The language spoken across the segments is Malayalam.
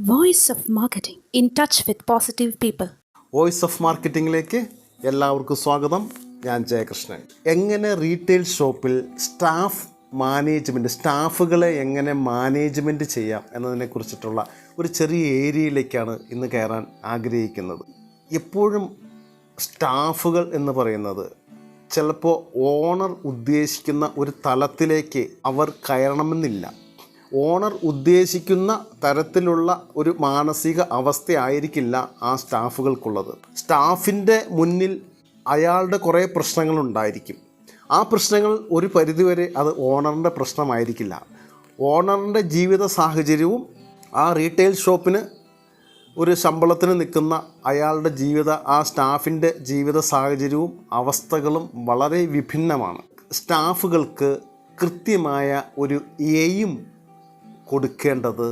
Voice of Marketing, in touch with positive people. Voice of മാർക്കറ്റിങ്ങിലേക്ക് എല്ലാവർക്കും സ്വാഗതം. ഞാൻ ജയകൃഷ്ണൻ. എങ്ങനെ റീറ്റെയിൽ ഷോപ്പിൽ സ്റ്റാഫുകളെ എങ്ങനെ മാനേജ്മെൻറ്റ് ചെയ്യാം എന്നതിനെക്കുറിച്ചിട്ടുള്ള ഒരു ചെറിയ ഏരിയയിലേക്കാണ് ഇന്ന് കയറാൻ ആഗ്രഹിക്കുന്നത്. എപ്പോഴും സ്റ്റാഫുകൾ എന്ന് പറയുന്നത് ചിലപ്പോൾ ഓണർ ഉദ്ദേശിക്കുന്ന ഒരു തലത്തിലേക്ക് അവർ കയറണമെന്നില്ല. ഓണർ ഉദ്ദേശിക്കുന്ന തരത്തിലുള്ള ഒരു മാനസിക അവസ്ഥയായിരിക്കില്ല ആ സ്റ്റാഫുകൾക്കുള്ളത്. സ്റ്റാഫിൻ്റെ മുന്നിൽ അയാളുടെ കുറേ പ്രശ്നങ്ങളുണ്ടായിരിക്കും. ആ പ്രശ്നങ്ങൾ ഒരു പരിധിവരെ അത് ഓണറിൻ്റെ പ്രശ്നമായിരിക്കില്ല. ഓണറിൻ്റെ ജീവിത സാഹചര്യവും ആ റീറ്റെയിൽ ഷോപ്പിന് ഒരു ശമ്പളത്തിന് നിൽക്കുന്ന അയാളുടെ ആ സ്റ്റാഫിൻ്റെ ജീവിത സാഹചര്യവും അവസ്ഥകളും വളരെ വിഭിന്നമാണ്. സ്റ്റാഫുകൾക്ക് കൃത്യമായ ഒരു എയിം കൊടുക്കേണ്ടത്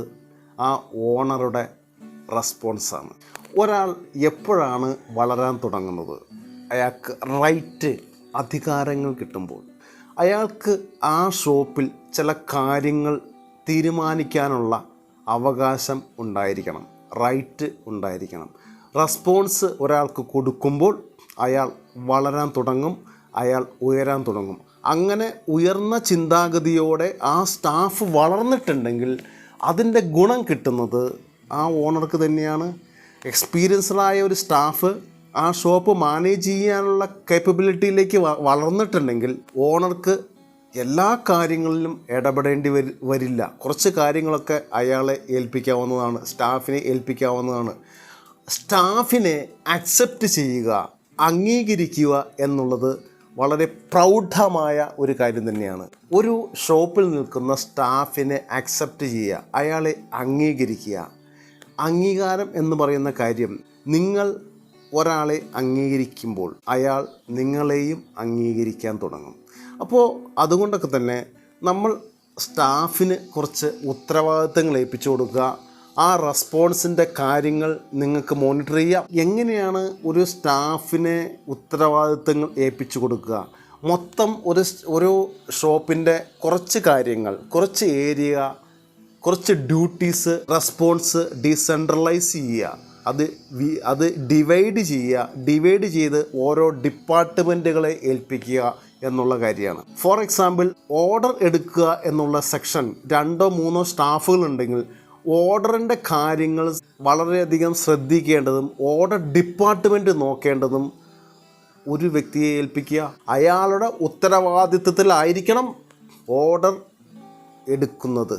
ആ ഓണറുടെ റെസ്പോൺസാണ്. ഒരാൾ എപ്പോഴാണ് വളരാൻ തുടങ്ങുന്നത്? അയാൾക്ക് റൈറ്റ് അധികാരങ്ങൾ കിട്ടുമ്പോൾ. അയാൾക്ക് ആ ഷോപ്പിൽ ചില കാര്യങ്ങൾ തീരുമാനിക്കാനുള്ള അവകാശം ഉണ്ടായിരിക്കണം, റൈറ്റ് ഉണ്ടായിരിക്കണം. റെസ്പോൺസ് ഒരാൾക്ക് കൊടുക്കുമ്പോൾ അയാൾ വളരാൻ തുടങ്ങും, അയാൾ ഉയരാൻ തുടങ്ങും. അങ്ങനെ ഉയർന്ന ചിന്താഗതിയോടെ ആ സ്റ്റാഫ് വളർന്നിട്ടുണ്ടെങ്കിൽ അതിൻ്റെ ഗുണം കിട്ടുന്നത് ആ ഓണർക്ക് തന്നെയാണ്. എക്സ്പീരിയൻസ്ഡായ ഒരു സ്റ്റാഫ് ആ ഷോപ്പ് മാനേജ് ചെയ്യാനുള്ള കേപ്പബിലിറ്റിയിലേക്ക് വളർന്നിട്ടുണ്ടെങ്കിൽ ഓണർക്ക് എല്ലാ കാര്യങ്ങളിലും ഇടപെടേണ്ടി വരില്ല. കുറച്ച് കാര്യങ്ങളൊക്കെ അയാളെ ഏൽപ്പിക്കാവുന്നതാണ്, സ്റ്റാഫിനെ ഏൽപ്പിക്കാവുന്നതാണ്. സ്റ്റാഫിനെ അക്സെപ്റ്റ് ചെയ്യുക, അംഗീകരിക്കുക എന്നുള്ളത് വളരെ പ്രൗഢമായ ഒരു കാര്യം തന്നെയാണ്. ഒരു ഷോപ്പിൽ നിൽക്കുന്ന സ്റ്റാഫിനെ അക്സെപ്റ്റ് ചെയ്യുക, അയാളെ അംഗീകരിക്കുക. അംഗീകാരം എന്ന് പറയുന്ന കാര്യം, നിങ്ങൾ ഒരാളെ അംഗീകരിക്കുമ്പോൾ അയാൾ നിങ്ങളെയും അംഗീകരിക്കാൻ തുടങ്ങും. അപ്പോൾ അതുകൊണ്ടൊക്കെ തന്നെ നമ്മൾ സ്റ്റാഫിന് കുറച്ച് ഉത്തരവാദിത്തങ്ങൾ ഏൽപ്പിച്ചു കൊടുക്കുക. ആ റെസ്പോൺസിൻ്റെ കാര്യങ്ങൾ നിങ്ങൾക്ക് മോണിറ്റർ ചെയ്യാം. എങ്ങനെയാണ് ഒരു സ്റ്റാഫിനെ ഉത്തരവാദിത്തങ്ങൾ ഏൽപ്പിച്ചു കൊടുക്കുക? മൊത്തം ഒരു ഷോപ്പിൻ്റെ കുറച്ച് കാര്യങ്ങൾ, കുറച്ച് ഏരിയ, കുറച്ച് ഡ്യൂട്ടീസ്, റെസ്പോൺസ് ഡീസെൻട്രലൈസ് ചെയ്യുക. അത് ഡിവൈഡ് ചെയ്ത് ഓരോ ഡിപ്പാർട്ട്മെൻറ്റുകളെ ഏൽപ്പിക്കുക എന്നുള്ള കാര്യമാണ്. ഫോർ എക്സാമ്പിൾ, ഓർഡർ എടുക്കുക എന്നുള്ള സെക്ഷൻ 2-3 സ്റ്റാഫുകളുണ്ടെങ്കിൽ ഓർഡറിൻ്റെ കാര്യങ്ങൾ വളരെയധികം ശ്രദ്ധിക്കേണ്ടതും ഓർഡർ ഡിപ്പാർട്ട്മെൻറ്റ് നോക്കേണ്ടതും ഒരു വ്യക്തിയെ ഏൽപ്പിക്കുക. അയാളുടെ ഉത്തരവാദിത്വത്തിലായിരിക്കണം ഓർഡർ എടുക്കുന്നത്.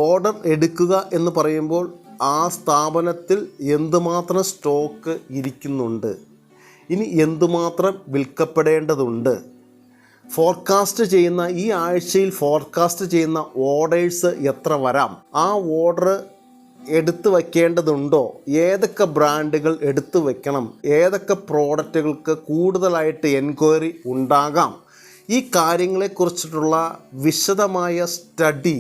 ഓർഡർ എടുക്കുക എന്ന് പറയുമ്പോൾ ആ സ്ഥാപനത്തിൽ എന്തുമാത്രം സ്റ്റോക്ക് ഇരിക്കുന്നുണ്ട്, ഇനി എന്തുമാത്രം വിൽക്കപ്പെടേണ്ടതുണ്ട്, ഫോർകാസ്റ്റ് ചെയ്യുന്ന ഈ ആഴ്ചയിൽ ഫോർകാസ്റ്റ് ചെയ്യുന്ന ഓർഡേഴ്സ് എത്ര വരാം, ആ ഓർഡർ എടുത്തു വയ്ക്കേണ്ടതുണ്ടോ, ഏതൊക്കെ ബ്രാൻഡുകൾ എടുത്തു വയ്ക്കണം, ഏതൊക്കെ പ്രോഡക്റ്റുകൾക്ക് കൂടുതലായിട്ട് എൻക്വയറി ഉണ്ടാകാം, ഈ കാര്യങ്ങളെക്കുറിച്ചിട്ടുള്ള വിശദമായ സ്റ്റഡി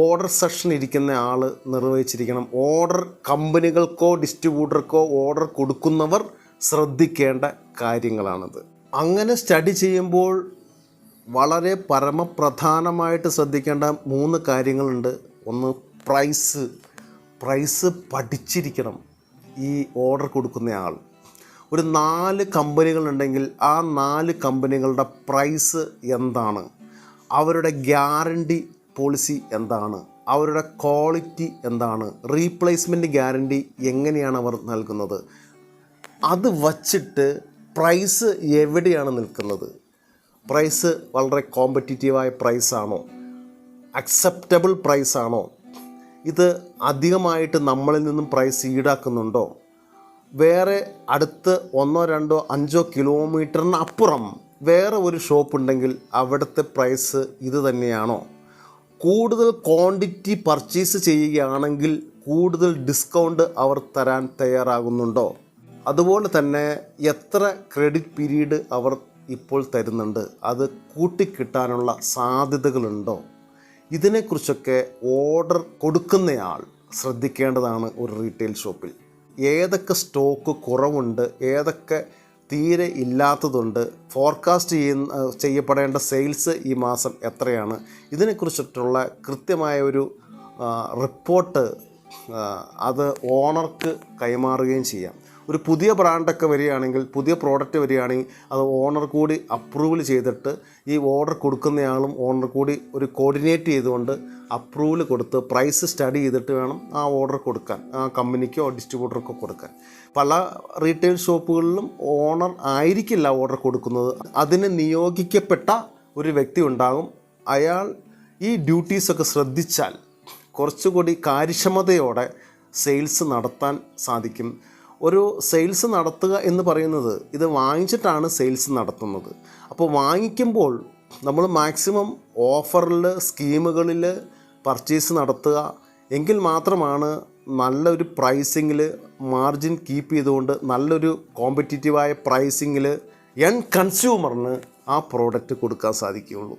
ഓർഡർ സെക്ഷൻ ഇരിക്കുന്ന ആൾ നിർവഹിച്ചിരിക്കണം. ഓർഡർ കമ്പനികൾക്കോ ഡിസ്ട്രിബ്യൂട്ടർക്കോ ഓർഡർ കൊടുക്കുന്നവർ ശ്രദ്ധിക്കേണ്ട കാര്യങ്ങളാണിത്. അങ്ങനെ സ്റ്റഡി ചെയ്യുമ്പോൾ വളരെ പരമപ്രധാനമായിട്ട് ശ്രദ്ധിക്കേണ്ട 3 കാര്യങ്ങളുണ്ട്. ഒന്ന്, പ്രൈസ് പഠിച്ചിരിക്കണം ഈ ഓർഡർ കൊടുക്കുന്ന ആൾ. ഒരു 4 കമ്പനികളുണ്ടെങ്കിൽ ആ 4 കമ്പനികളുടെ പ്രൈസ് എന്താണ്, അവരുടെ ഗ്യാരണ്ടി പോളിസി എന്താണ്, അവരുടെ ക്വാളിറ്റി എന്താണ്, റീപ്ലേസ്മെൻറ്റ് ഗ്യാരണ്ടി എങ്ങനെയാണ് അവർ നൽകുന്നത്, അത് വച്ചിട്ട് പ്രൈസ് എവിടെയാണ് നിൽക്കുന്നത്, പ്രൈസ് വളരെ കോമ്പറ്റീറ്റീവായ പ്രൈസാണോ, അക്സെപ്റ്റബിൾ പ്രൈസാണോ, ഇത് അധികമായിട്ട് നമ്മളിൽ നിന്നും പ്രൈസ് ഈടാക്കുന്നുണ്ടോ, വേറെ അടുത്ത് 1-2-5 കിലോമീറ്ററിന് അപ്പുറം വേറെ ഒരു ഷോപ്പ് ഉണ്ടെങ്കിൽ അവിടുത്തെ പ്രൈസ് ഇത് തന്നെയാണോ, കൂടുതൽ ക്വാണ്ടിറ്റി പർച്ചേസ് ചെയ്യുകയാണെങ്കിൽ കൂടുതൽ ഡിസ്കൗണ്ട് അവർ തരാൻ തയ്യാറാകുന്നുണ്ടോ, അതുപോലെ തന്നെ എത്ര ക്രെഡിറ്റ് പീരീഡ് അവർ ഇപ്പോൾ തരുന്നുണ്ട്, അത് കൂട്ടിക്കിട്ടാനുള്ള സാധ്യതകളുണ്ടോ, ഇതിനെക്കുറിച്ചൊക്കെ ഓർഡർ കൊടുക്കുന്നയാൾ ശ്രദ്ധിക്കേണ്ടതാണ്. ഒരു റീറ്റെയിൽ ഷോപ്പിൽ ഏതൊക്കെ സ്റ്റോക്ക് കുറവുണ്ട്, ഏതൊക്കെ തീരെ ഇല്ലാത്തതുണ്ട്, ഫോർകാസ്റ്റ് ചെയ്യപ്പെടേണ്ട സെയിൽസ് ഈ മാസം എത്രയാണ്, ഇതിനെക്കുറിച്ചിട്ടുള്ള കൃത്യമായ ഒരു റിപ്പോർട്ട് അത് ഓണർക്ക് കൈമാറുകയും ചെയ്യാം. ഒരു പുതിയ ബ്രാൻഡൊക്കെ വരികയാണെങ്കിൽ, പുതിയ പ്രോഡക്റ്റ് വരികയാണെങ്കിൽ അത് ഓണർ കൂടി അപ്രൂവൽ ചെയ്തിട്ട് ഈ ഓർഡർ കൊടുക്കുന്നയാളും ഓണർ കൂടി ഒരു കോർഡിനേറ്റ് ചെയ്തുകൊണ്ട് അപ്രൂവൽ കൊടുത്ത് പ്രൈസ് സ്റ്റഡി ചെയ്തിട്ട് വേണം ആ ഓർഡർ കൊടുക്കാൻ, ആ കമ്പനിക്കോ ഡിസ്ട്രിബ്യൂട്ടർക്കോ കൊടുക്കാൻ. പല റീറ്റെയിൽ ഷോപ്പുകളിലും ഓണർ ആയിരിക്കില്ല ഓർഡർ കൊടുക്കുന്നത്. അതിന് നിയോഗിക്കപ്പെട്ട ഒരു വ്യക്തി ഉണ്ടാകും. അയാൾ ഈ ഡ്യൂട്ടീസൊക്കെ ശ്രദ്ധിച്ചാൽ കുറച്ചുകൂടി കാര്യക്ഷമതയോടെ സെയിൽസ് നടത്താൻ സാധിക്കും. ഒരു സെയിൽസ് നടത്തുക എന്ന് പറയുന്നത് ഇത് വാങ്ങിച്ചിട്ടാണ് സെയിൽസ് നടത്തുന്നത്. അപ്പോൾ വാങ്ങിക്കുമ്പോൾ നമ്മൾ മാക്സിമം ഓഫറിൽ, സ്കീമുകളിൽ പർച്ചേസ് നടത്തുക. എങ്കിൽ മാത്രമാണ് നല്ലൊരു പ്രൈസിങ്ങിൽ മാർജിൻ കീപ്പ് ചെയ്തുകൊണ്ട് നല്ലൊരു കോമ്പറ്റീറ്റീവായ പ്രൈസിങ്ങിൽ കൺസ്യൂമറിന് ആ പ്രോഡക്റ്റ് കൊടുക്കാൻ സാധിക്കുകയുള്ളൂ.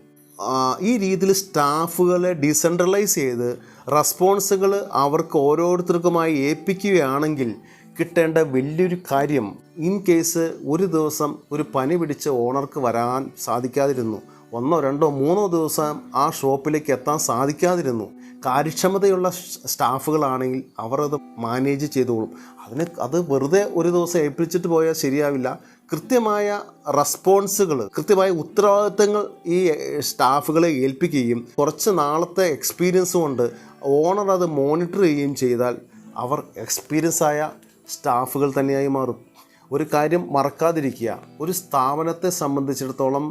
ഈ രീതിയിൽ സ്റ്റാഫുകളെ ഡീസെൻട്രലൈസ് ചെയ്ത് റെസ്പോൺസുകൾ അവർക്ക് ഓരോരുത്തർക്കുമായി ഏൽപ്പിക്കുകയാണെങ്കിൽ കിട്ടേണ്ട വലിയൊരു കാര്യം, ഇൻ കേസ് ഒരു ദിവസം ഒരു പനി പിടിച്ച ഓണർക്ക് വരാൻ സാധിക്കാതിരുന്നു, 1, 2, 3 ദിവസം ആ ഷോപ്പിലേക്ക് എത്താൻ സാധിക്കാതിരുന്നു, കാര്യക്ഷമതയുള്ള സ്റ്റാഫുകളാണെങ്കിൽ അവർ അത് മാനേജ് ചെയ്തോളും. അത് വെറുതെ ഒരു ദിവസം ഏൽപ്പിച്ചിട്ട് പോയാൽ ശരിയാവില്ല. കൃത്യമായ റെസ്പോൺസുകൾ, കൃത്യമായ ഉത്തരവാദിത്തങ്ങൾ ഈ സ്റ്റാഫുകളെ ഏൽപ്പിക്കുകയും കുറച്ച് നാളത്തെ എക്സ്പീരിയൻസ് കൊണ്ട് ഓണർ അത് മോണിറ്റർ ചെയ്യുകയും ചെയ്താൽ അവർ എക്സ്പീരിയൻസായ സ്റ്റാഫുകൾ തന്നെയായി മാറും. ഒരു കാര്യം മറക്കാതിരിക്കുക, ഒരു സ്ഥാപനത്തെ സംബന്ധിച്ചിടത്തോളം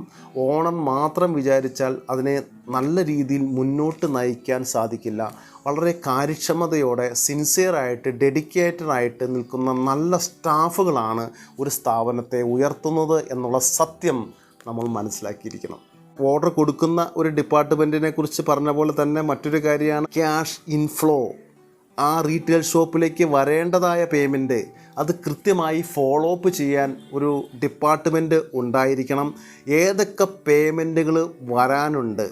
ഓണർ മാത്രം വിചാരിച്ചാൽ അതിനെ നല്ല രീതിയിൽ മുന്നോട്ട് നയിക്കാൻ സാധിക്കില്ല. വളരെ കാര്യക്ഷമതയോടെ, സിൻസിയറായിട്ട്, ഡെഡിക്കേറ്റഡായിട്ട് നിൽക്കുന്ന നല്ല സ്റ്റാഫുകളാണ് ഒരു സ്ഥാപനത്തെ ഉയർത്തുന്നത് എന്നുള്ള സത്യം നമ്മൾ മനസ്സിലാക്കിയിരിക്കണം. ഓർഡർ കൊടുക്കുന്ന ഒരു ഡിപ്പാർട്ട്മെൻറ്റിനെ കുറിച്ച് പറഞ്ഞ പോലെ തന്നെ മറ്റൊരു കാര്യമാണ് ക്യാഷ് ഇൻഫ്ലോ. ആ റീറ്റെയിൽ ഷോപ്പിലേക്ക് വരേണ്ടതായ പേയ്മെൻറ്റ് അത് കൃത്യമായി ഫോളോ അപ്പ് ചെയ്യാൻ ഒരു ഡിപ്പാർട്ട്മെൻറ്റ് ഉണ്ടായിരിക്കണം. ഏതൊക്കെ പേയ്മെൻറ്റുകൾ വരാനുണ്ട്,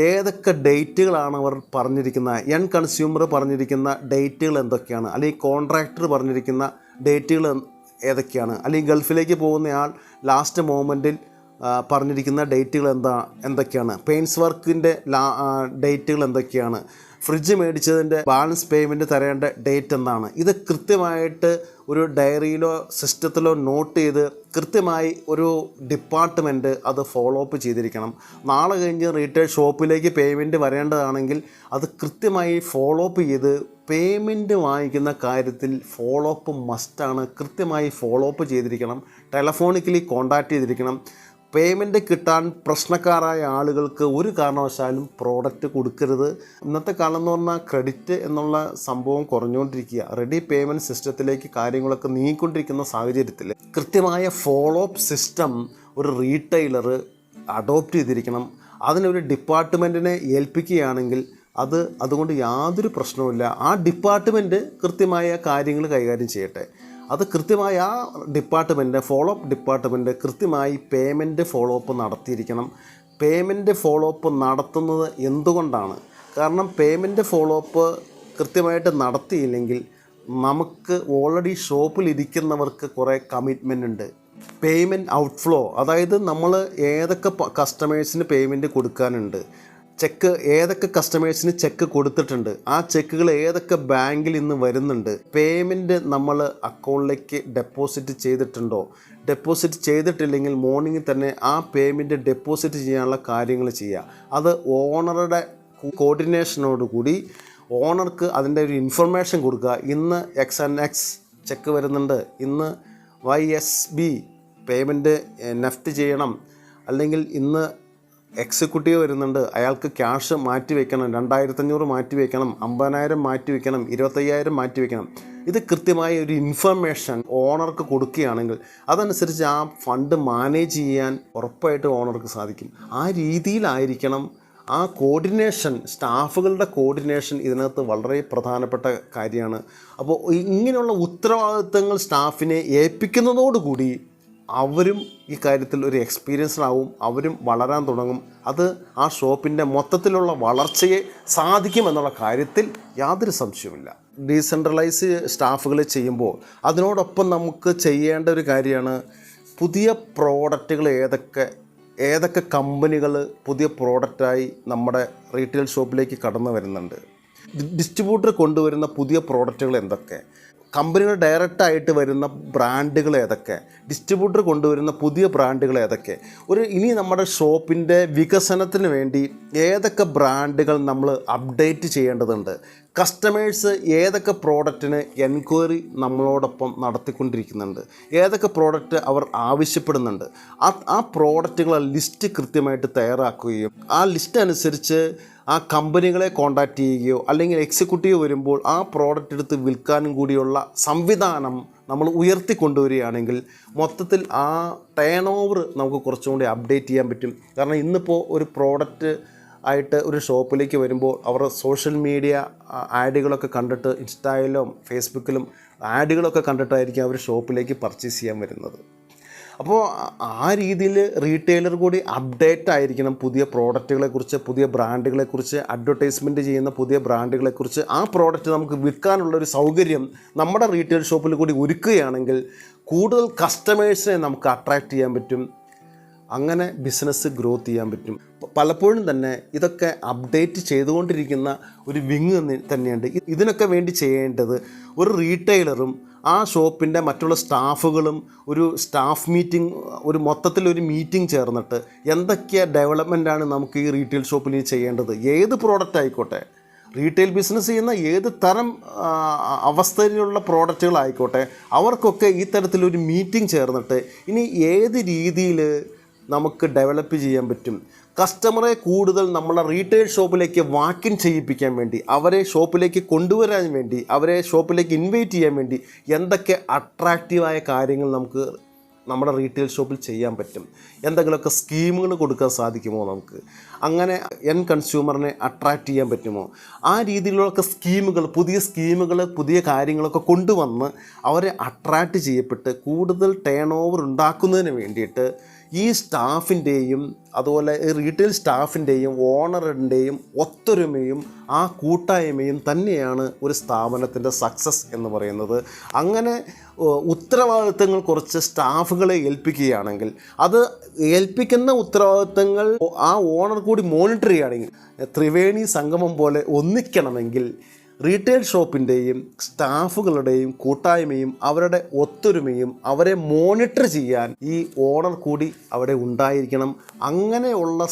ഏതൊക്കെ ഡേറ്റുകളാണ് അവർ പറഞ്ഞിരിക്കുന്നത്, കൺസ്യൂമർ പറഞ്ഞിരിക്കുന്ന ഡേറ്റുകൾ എന്തൊക്കെയാണ്, അല്ലെങ്കിൽ കോൺട്രാക്ടർ പറഞ്ഞിരിക്കുന്ന ഡേറ്റുകൾ ഏതൊക്കെയാണ്, അല്ലെങ്കിൽ ഗൾഫിലേക്ക് പോകുന്നയാൾ ലാസ്റ്റ് മൊമെൻറ്റിൽ പറഞ്ഞിരിക്കുന്ന ഡേറ്റുകൾ എന്തൊക്കെയാണ്, പെയിൻസ് വർക്കിൻ്റെ ഡേറ്റുകൾ എന്തൊക്കെയാണ്, ഫ്രിഡ്ജ് മേടിച്ചതിൻ്റെ ബാലൻസ് പേയ്മെൻറ്റ് തരേണ്ട ഡേറ്റ് എന്താണ്. ഇത് കൃത്യമായിട്ട് ഒരു ഡയറിയിലോ സിസ്റ്റത്തിലോ നോട്ട് ചെയ്ത് കൃത്യമായി ഒരു ഡിപ്പാർട്ട്മെൻറ്റ് അത് ഫോളോ അപ്പ് ചെയ്തിരിക്കണം. നാളെ കഴിഞ്ഞ് റീറ്റെയിൽ ഷോപ്പിലേക്ക് പേയ്മെൻറ്റ് വരേണ്ടതാണെങ്കിൽ അത് കൃത്യമായി ഫോളോ അപ്പ് ചെയ്ത് പേയ്മെൻറ്റ് വാങ്ങിക്കുന്ന കാര്യത്തിൽ ഫോളോ അപ്പ് മസ്റ്റാണ്. കൃത്യമായി ഫോളോ അപ്പ് ചെയ്തിരിക്കണം. ടെലഫോണിക്കലി കോൺടാക്റ്റ് ചെയ്തിരിക്കണം. പേയ്മെൻറ്റ് കിട്ടാൻ പ്രശ്നക്കാരായ ആളുകൾക്ക് ഒരു കാരണവശാലും പ്രോഡക്റ്റ് കൊടുക്കരുത്. ഇന്നത്തെ കാലം എന്ന് പറഞ്ഞാൽ ക്രെഡിറ്റ് എന്നുള്ള സംഭവം കുറഞ്ഞുകൊണ്ടിരിക്കുക. റെഡി പേയ്മെൻറ്റ് സിസ്റ്റത്തിലേക്ക് കാര്യങ്ങളൊക്കെ നീങ്ങിക്കൊണ്ടിരിക്കുന്ന സാഹചര്യത്തിൽ കൃത്യമായ ഫോളോ അപ്പ് സിസ്റ്റം ഒരു റീറ്റെയിലർ അഡോപ്റ്റ് ചെയ്തിരിക്കണം. അതിനൊരു ഡിപ്പാർട്ട്മെൻറ്റിനെ ഏൽപ്പിക്കുകയാണെങ്കിൽ അതുകൊണ്ട് യാതൊരു പ്രശ്നവുമില്ല. ആ ഡിപ്പാർട്ട്മെൻറ്റ് കൃത്യമായ കാര്യങ്ങൾ കൈകാര്യം ചെയ്യട്ടെ. അത് കൃത്യമായി ആ ഡിപ്പാർട്ട്മെൻറ്റ്, ഫോളോ അപ്പ് ഡിപ്പാർട്ട്മെൻറ്റ് കൃത്യമായി പേയ്മെൻറ്റ് ഫോളോ അപ്പ് നടത്തിയിരിക്കണം. പേയ്മെൻറ്റ് ഫോളോ അപ്പ് നടത്തുന്നത് എന്തുകൊണ്ടാണ്? കാരണം പേയ്മെൻറ്റ് ഫോളോ അപ്പ് കൃത്യമായിട്ട് നടത്തിയില്ലെങ്കിൽ നമുക്ക് ഓൾറെഡി ഷോപ്പിലിരിക്കുന്നവർക്ക് കുറേ കമ്മിറ്റ്മെൻ്റ് ഉണ്ട്. പേയ്മെൻറ്റ് ഔട്ട്ഫ്ലോ, അതായത് നമ്മൾ ഏതൊക്കെ കസ്റ്റമേഴ്സിന് പേയ്മെൻറ്റ് കൊടുക്കാനുണ്ട്, ഏതൊക്കെ കസ്റ്റമേഴ്സിന് ചെക്ക് കൊടുത്തിട്ടുണ്ട്, ആ ചെക്കുകൾ ഏതൊക്കെ ബാങ്കിൽ ഇന്ന് വരുന്നുണ്ട്, പേയ്മെൻറ്റ് നമ്മൾ അക്കൗണ്ടിലേക്ക് ഡെപ്പോസിറ്റ് ചെയ്തിട്ടുണ്ടോ, ഡെപ്പോസിറ്റ് ചെയ്തിട്ടില്ലെങ്കിൽ മോർണിംഗിൽ തന്നെ ആ പേയ്മെൻറ്റ് ഡെപ്പോസിറ്റ് ചെയ്യാനുള്ള കാര്യങ്ങൾ ചെയ്യുക. അത് ഓണറുടെ കോർഡിനേഷനോടുകൂടി ഓണർക്ക് അതിൻ്റെ ഒരു ഇൻഫർമേഷൻ കൊടുക്കുക. ഇന്ന് XNX ചെക്ക് വരുന്നുണ്ട്, ഇന്ന് YSB പേയ്മെൻറ്റ് നെഫ്റ്റ് ചെയ്യണം, അല്ലെങ്കിൽ ഇന്ന് എക്സിക്യൂട്ടീവ് വരുന്നുണ്ട്, അയാൾക്ക് ക്യാഷ് മാറ്റി വയ്ക്കണം, 2500 മാറ്റി വയ്ക്കണം, 50,000 മാറ്റി വയ്ക്കണം, 25,000 മാറ്റി വയ്ക്കണം. ഇത് കൃത്യമായ ഒരു ഇൻഫർമേഷൻ ഓണർക്ക് കൊടുക്കുകയാണെങ്കിൽ അതനുസരിച്ച് ആ ഫണ്ട് മാനേജ് ചെയ്യാൻ ഉറപ്പായിട്ട് ഓണർക്ക് സാധിക്കും. ആ രീതിയിലായിരിക്കണം ആ കോർഡിനേഷൻ, സ്റ്റാഫുകളുടെ കോർഡിനേഷൻ ഇതിനകത്ത് വളരെ പ്രധാനപ്പെട്ട കാര്യമാണ്. അപ്പോൾ ഇങ്ങനെയുള്ള ഉത്തരവാദിത്തങ്ങൾ സ്റ്റാഫിനെ ഏൽപ്പിക്കുന്നതോടുകൂടി അവരും ഈ കാര്യത്തിൽ ഒരു എക്സ്പീരിയൻസ്ഡ് ആവും, അവരും വളരാൻ തുടങ്ങും. അത് ആ ഷോപ്പിൻ്റെ മൊത്തത്തിലുള്ള വളർച്ചയെ സാധിക്കുമെന്നുള്ള കാര്യത്തിൽ യാതൊരു സംശയവുമില്ല. ഡീസെൻട്രലൈസ് സ്റ്റാഫുകൾ ചെയ്യുമ്പോൾ അതിനോടൊപ്പം നമുക്ക് ചെയ്യേണ്ട ഒരു കാര്യമാണ് പുതിയ പ്രോഡക്റ്റുകൾ ഏതൊക്കെ കമ്പനികൾ പുതിയ പ്രോഡക്റ്റായി നമ്മുടെ റീറ്റെയിൽ ഷോപ്പിലേക്ക് കടന്നു വരുന്നുണ്ട്. ഡിസ്ട്രിബ്യൂട്ടർ കൊണ്ടുവരുന്ന പുതിയ പ്രോഡക്റ്റുകൾ എന്തൊക്കെ, കമ്പനികൾ ഡയറക്റ്റായിട്ട് വരുന്ന ബ്രാൻഡുകൾ ഏതൊക്കെ, ഡിസ്ട്രിബ്യൂട്ടർ കൊണ്ടുവരുന്ന പുതിയ ബ്രാൻഡുകൾ ഏതൊക്കെ, ഇനി നമ്മുടെ ഷോപ്പിൻ്റെ വികസനത്തിന് വേണ്ടി ഏതൊക്കെ ബ്രാൻഡുകൾ നമ്മൾ അപ്ഡേറ്റ് ചെയ്യേണ്ടതുണ്ട്, കസ്റ്റമേഴ്സ് ഏതൊക്കെ പ്രോഡക്റ്റിന് എൻക്വയറി നമ്മളോടൊപ്പം നടത്തിക്കൊണ്ടിരിക്കുന്നുണ്ട്, ഏതൊക്കെ പ്രോഡക്റ്റ് അവർ ആവശ്യപ്പെടുന്നുണ്ട്, ആ പ്രോഡക്റ്റുകളെ ലിസ്റ്റ് കൃത്യമായിട്ട് തയ്യാറാക്കുകയും ആ ലിസ്റ്റ് അനുസരിച്ച് ആ കമ്പനികളെ കോൺടാക്റ്റ് ചെയ്യുകയോ അല്ലെങ്കിൽ എക്സിക്യൂട്ടീവ് വരുമ്പോൾ ആ പ്രോഡക്റ്റ് എടുത്ത് വിൽക്കാനും കൂടിയുള്ള സംവിധാനം നമ്മൾ ഉയർത്തിക്കൊണ്ടുവരികയാണെങ്കിൽ മൊത്തത്തിൽ ആ ടേൺ ഓവർ നമുക്ക് കുറച്ചും കൂടി അപ്ഡേറ്റ് ചെയ്യാൻ പറ്റും. കാരണം ഇന്നിപ്പോൾ ഒരു പ്രോഡക്റ്റ് ആയിട്ട് ഒരു ഷോപ്പിലേക്ക് വരുമ്പോൾ അവർ സോഷ്യൽ മീഡിയ ആഡുകളൊക്കെ കണ്ടിട്ട് ഇൻസ്റ്റയിലും ഫേസ്ബുക്കിലും ആഡുകളൊക്കെ കണ്ടിട്ടായിരിക്കും അവർ ഷോപ്പിലേക്ക് പർച്ചേസ് ചെയ്യാൻ വരുന്നത്. അപ്പോൾ ആ രീതിയിൽ റീറ്റെയിലർ കൂടി അപ്ഡേറ്റ് ആയിരിക്കണം പുതിയ പ്രോഡക്റ്റുകളെക്കുറിച്ച്, പുതിയ ബ്രാൻഡുകളെക്കുറിച്ച്, അഡ്വർടൈസ്മെൻറ്റ് ചെയ്യുന്ന പുതിയ ബ്രാൻഡുകളെക്കുറിച്ച്. ആ പ്രോഡക്റ്റ് നമുക്ക് വിൽക്കാനുള്ളൊരു സൗകര്യം നമ്മുടെ റീറ്റെയിൽ ഷോപ്പിൽ കൂടി ഒരുക്കുകയാണെങ്കിൽ കൂടുതൽ കസ്റ്റമേഴ്സിനെ നമുക്ക് അട്രാക്റ്റ് ചെയ്യാൻ പറ്റും. അങ്ങനെ ബിസിനസ് ഗ്രോത്ത് ചെയ്യാൻ പറ്റും. പലപ്പോഴും തന്നെ ഇതൊക്കെ അപ്ഡേറ്റ് ചെയ്തുകൊണ്ടിരിക്കുന്ന ഒരു വിങ് തന്നെയുണ്ട്. ഇതിനൊക്കെ വേണ്ടി ചെയ്യേണ്ടത് ഒരു റീറ്റെയിലറും ആ ഷോപ്പിൻ്റെ മറ്റുള്ള സ്റ്റാഫുകളും ഒരു സ്റ്റാഫ് മീറ്റിംഗ്, ഒരു മൊത്തത്തിലൊരു മീറ്റിംഗ് ചേർന്നിട്ട് എന്തൊക്കെ ഡെവലപ്മെൻറ്റാണ് നമുക്ക് ഈ റീറ്റെയിൽ ഷോപ്പിൽ ചെയ്യേണ്ടത്, ഏത് പ്രോഡക്റ്റ് ആയിക്കോട്ടെ, റീറ്റെയിൽ ബിസിനസ് ചെയ്യുന്ന ഏത് തരം അവസ്ഥയിലുള്ള പ്രോഡക്റ്റുകളായിക്കോട്ടെ, അവർക്കൊക്കെ ഈ തരത്തിലൊരു മീറ്റിംഗ് ചേർന്നിട്ട് ഇനി ഏത് രീതിയിൽ നമുക്ക് ഡെവലപ്പ് ചെയ്യാൻ പറ്റും, കസ്റ്റമറെ കൂടുതൽ നമ്മളെ റീറ്റെയിൽ ഷോപ്പിലേക്ക് വാക്കിൻ ചെയ്യിപ്പിക്കാൻ വേണ്ടി, അവരെ ഷോപ്പിലേക്ക് കൊണ്ടുവരാൻ വേണ്ടി, അവരെ ഷോപ്പിലേക്ക് ഇൻവൈറ്റ് ചെയ്യാൻ വേണ്ടി എന്തൊക്കെ അട്രാക്റ്റീവായ കാര്യങ്ങൾ നമുക്ക് നമ്മുടെ റീറ്റെയിൽ ഷോപ്പിൽ ചെയ്യാൻ പറ്റും, എന്തെങ്കിലുമൊക്കെ സ്കീമുകൾ കൊടുക്കാൻ സാധിക്കുമോ നമുക്ക്, അങ്ങനെ കൺസ്യൂമറിനെ അട്രാക്റ്റ് ചെയ്യാൻ പറ്റുമോ, ആ രീതിയിലുള്ള സ്കീമുകൾ, പുതിയ കാര്യങ്ങളൊക്കെ കൊണ്ടുവന്ന് അവരെ അട്രാക്റ്റ് ചെയ്യപ്പെട്ട് കൂടുതൽ ടേൺ ഓവർ ഉണ്ടാക്കുന്നതിന് വേണ്ടിയിട്ട് ഈ സ്റ്റാഫിൻ്റെയും അതുപോലെ റീറ്റെയിൽ സ്റ്റാഫിൻ്റെയും ഓണറിൻ്റെയും ഒത്തൊരുമയും ആ കൂട്ടായ്മയും തന്നെയാണ് ഒരു സ്ഥാപനത്തിൻ്റെ സക്സസ് എന്ന് പറയുന്നത്. അങ്ങനെ ഉത്തരവാദിത്തങ്ങൾ കുറച്ച് സ്റ്റാഫുകളെ ഏൽപ്പിക്കുകയാണെങ്കിൽ, അത് ഏൽപ്പിക്കുന്ന ഉത്തരവാദിത്തങ്ങൾ ആ ഓണർ കൂടി മോണിറ്റർ ചെയ്യുകയാണെങ്കിൽ, ത്രിവേണി സംഗമം പോലെ ഒന്നിക്കണമെങ്കിൽ റീറ്റെയിൽ ഷോപ്പിൻ്റെയും സ്റ്റാഫുകളുടെയും കൂട്ടായ്മയും അവരുടെ ഒത്തൊരുമയും അവരെ മോണിറ്റർ ചെയ്യാൻ ഈ ഓണർ കൂടി അവിടെ ഉണ്ടായിരിക്കണം. അങ്ങനെയുള്ള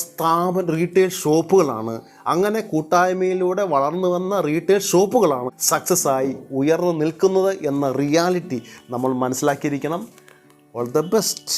റീറ്റെയിൽ ഷോപ്പുകളാണ്, അങ്ങനെ കൂട്ടായ്മയിലൂടെ വളർന്നു വന്ന റീറ്റെയിൽ ഷോപ്പുകളാണ് സക്സസ് ആയി ഉയർന്നു നിൽക്കുന്നത് എന്ന റിയാലിറ്റി നമ്മൾ മനസ്സിലാക്കിയിരിക്കണം. All the best.